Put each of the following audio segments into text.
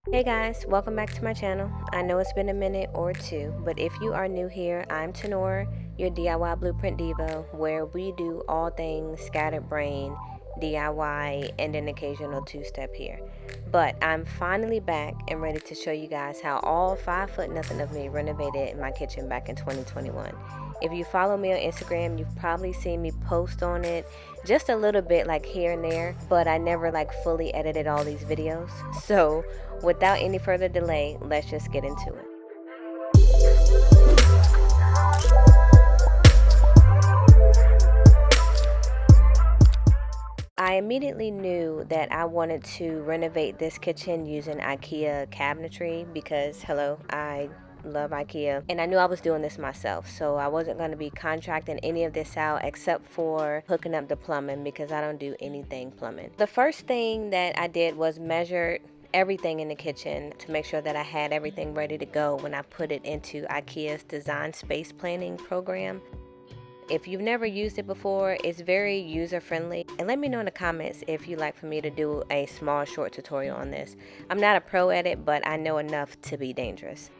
Hey guys, welcome back to my channel. I know it's been a minute or two, but if you are new here, I'm Tenor, your DIY Blueprint Diva, where we do all things scattered brain, DIY, and an occasional two-step here. But I'm finally back and ready to show you guys how all 5 foot nothing of me renovated my kitchen back in 2021. If you follow me on Instagram, you've probably seen me post on it just a little bit, like here and there, but I never like fully edited all these videos. So without any further delay, let's just get into it. I immediately knew that I wanted to renovate this kitchen using Ikea cabinetry because, hello, I love Ikea, and I knew I was doing this myself, so I wasn't going to be contracting any of this out except for hooking up the plumbing because I don't do anything plumbing. The first thing that I did was measure everything in the kitchen to make sure that I had everything ready to go when I put it into Ikea's design space planning program. If you've never used it before, it's very user friendly. And let me know in the comments if you'd like for me to do a small short tutorial on this. I'm not a pro at it, but I know enough to be dangerous.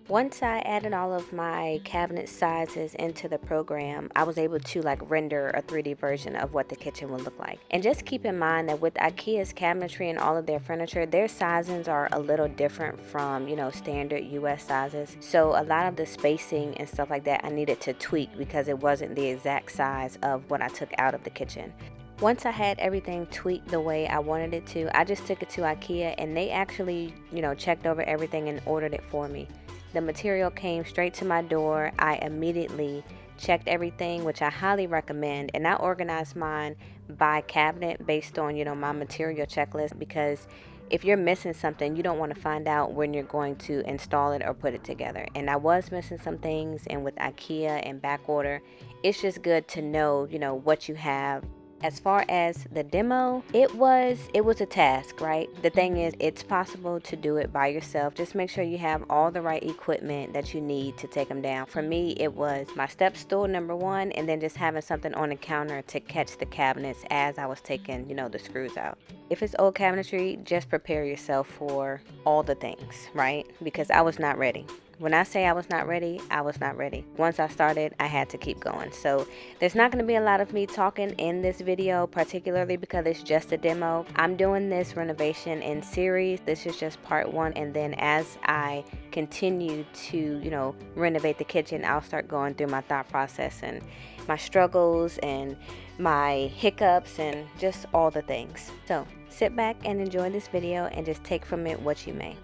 Once I added all of my cabinet sizes into the program, I was able to render a 3D version of what the kitchen would look like. And just keep in mind that with Ikea's cabinetry and all of their furniture, their sizings are a little different from, standard US sizes. So a lot of the spacing and stuff like that I needed to tweak because it wasn't the exact size of what I took out of the kitchen. Once I had everything tweaked the way I wanted it to, I just took it to Ikea and they actually, checked over everything and ordered it for me. The material came straight to my door. I immediately checked everything, which I highly recommend, and I organized mine by cabinet based on, my material checklist, because if you're missing something, you don't want to find out when you're going to install it or put it together. And I was missing some things, and with Ikea and back order, it's just good to know, what you have. As far as the demo, it was a task, right? The thing is, it's possible to do it by yourself. Just make sure you have all the right equipment that you need to take them down. For me, it was my step stool, number one, and then just having something on the counter to catch the cabinets as I was taking, the screws out. If it's old cabinetry, just prepare yourself for all the things, right? Because I was not ready. When I say I was not ready, I was not ready. Once I started, I had to keep going. So there's not going to be a lot of me talking in this video, particularly because it's just a demo. I'm doing this renovation in series. This is just part one. And then as I continue to, renovate the kitchen, I'll start going through my thought process and my struggles and my hiccups and just all the things. So sit back and enjoy this video and just take from it what you may.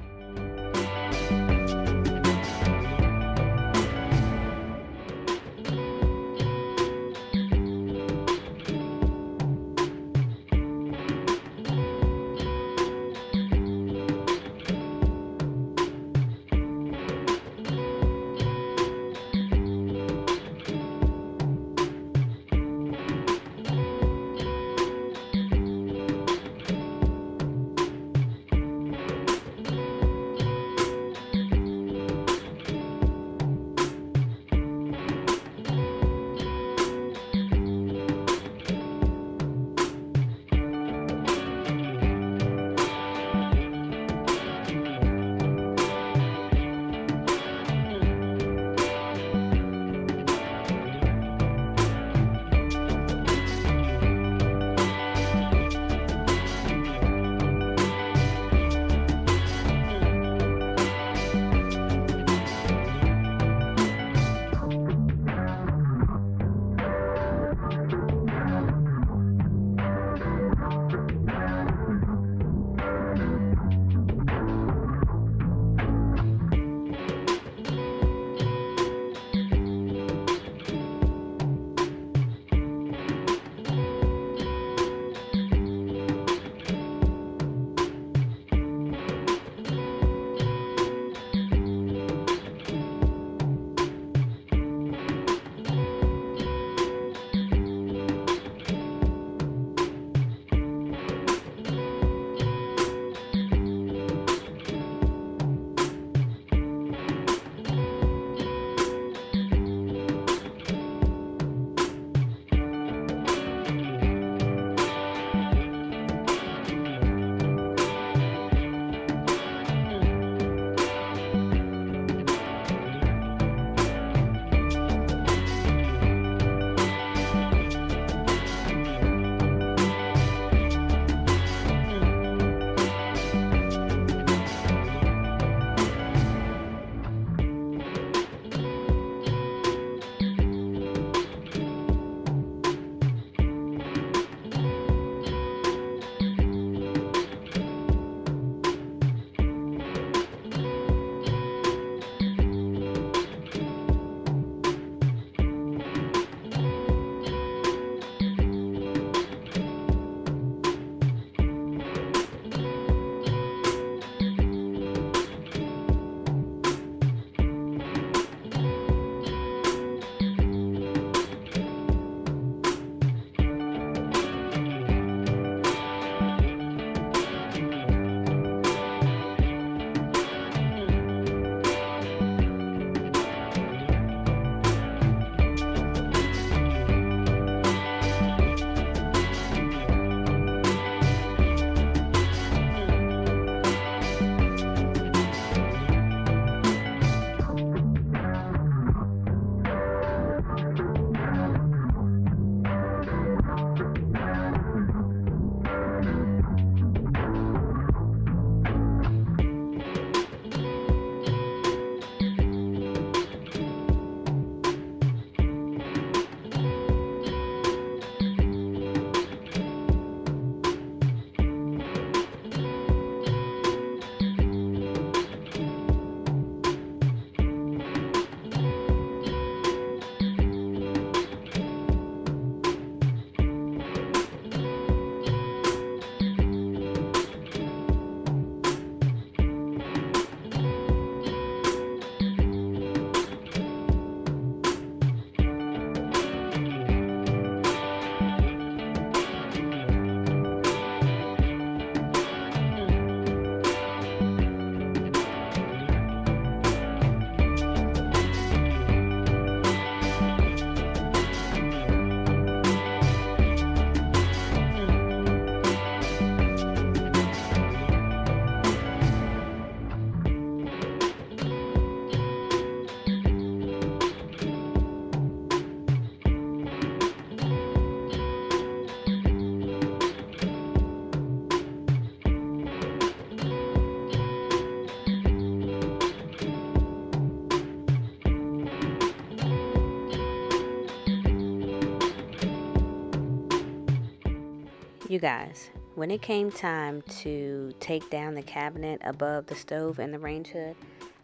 You guys, when it came time to take down the cabinet above the stove and the range hood,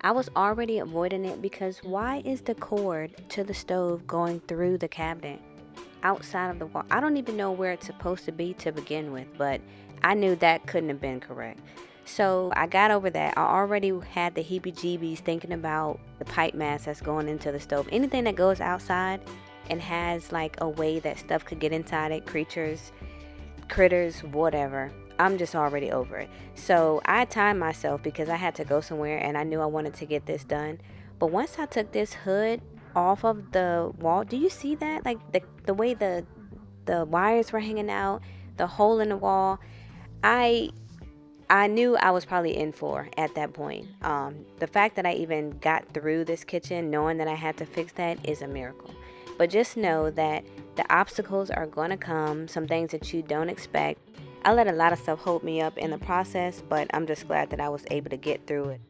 I was already avoiding it because why is the cord to the stove going through the cabinet outside of the wall? I don't even know where it's supposed to be to begin with, but I knew that couldn't have been correct. So I got over that. I already had the heebie-jeebies thinking about the pipe mass that's going into the stove. Anything that goes outside and has like a way that stuff could get inside it, critters, whatever. I'm just already over it. So I timed myself because I had to go somewhere and I knew I wanted to get this done. But once I took this hood off of the wall, do you see that? Like the way the wires were hanging out, the hole in the wall. I knew I was probably in for at that point. The fact that I even got through this kitchen knowing that I had to fix that is a miracle. But just know that the obstacles are going to come, some things that you don't expect. I let a lot of stuff hold me up in the process, but I'm just glad that I was able to get through it.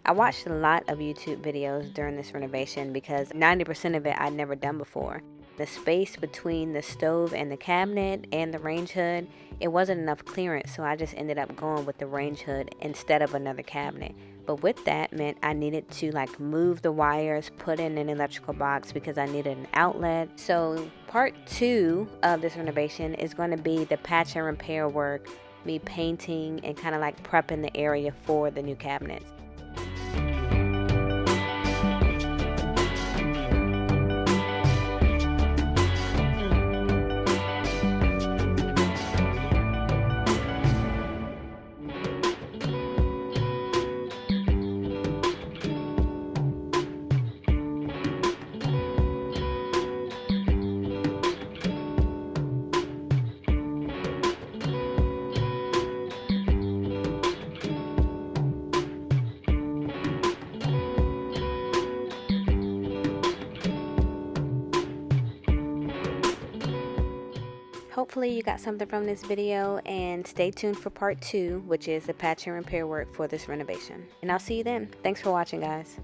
I watched a lot of YouTube videos during this renovation because 90% of it I'd never done before. The space between the stove and the cabinet and the range hood, it wasn't enough clearance, so I just ended up going with the range hood instead of another cabinet. But with that meant I needed to like move the wires, put in an electrical box because I needed an outlet. So part 2 of this renovation is going to be the patch and repair work, me painting and kind of like prepping the area for the new cabinets. Hopefully you got something from this video, and stay tuned for part 2, which is the patch and repair work for this renovation. And I'll see you then. Thanks for watching, guys.